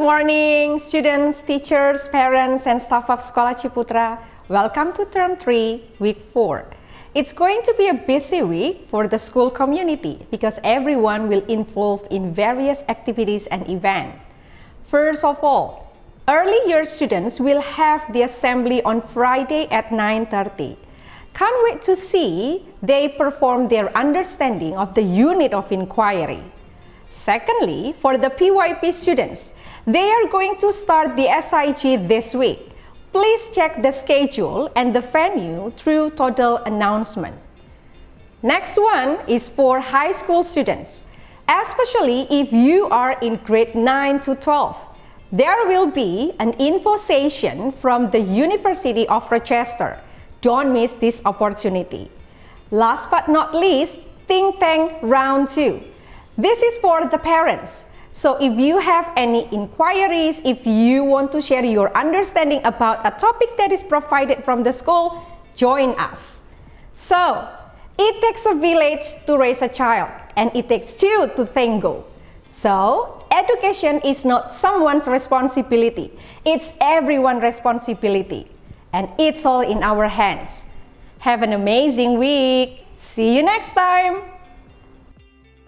morning, students, teachers, parents, and staff of Sekolah Ciputra. Welcome to Term 3, Week 4. It's going to be a busy week for the school community because everyone will involve in various activities and events. First of all, early year students will have the assembly on Friday at 9:30. Can't wait to see they perform their understanding of the unit of inquiry. Secondly, for the PYP students, they are going to start the SIG this week. Please check the schedule and the venue through Toddle announcement. Next one is for high school students, especially if you are in grade 9 to 12. There will be an info session from the University of Rochester. Don't miss this opportunity. Last but not least, Think Tank Round 2. This is for the parents. So if you have any inquiries, if you want to share your understanding about a topic that is provided from the school, join us. So, it takes a village to raise a child, and it takes two to tango. So, education is not someone's responsibility. It's everyone's responsibility. And it's all in our hands. Have an amazing week. See you next time.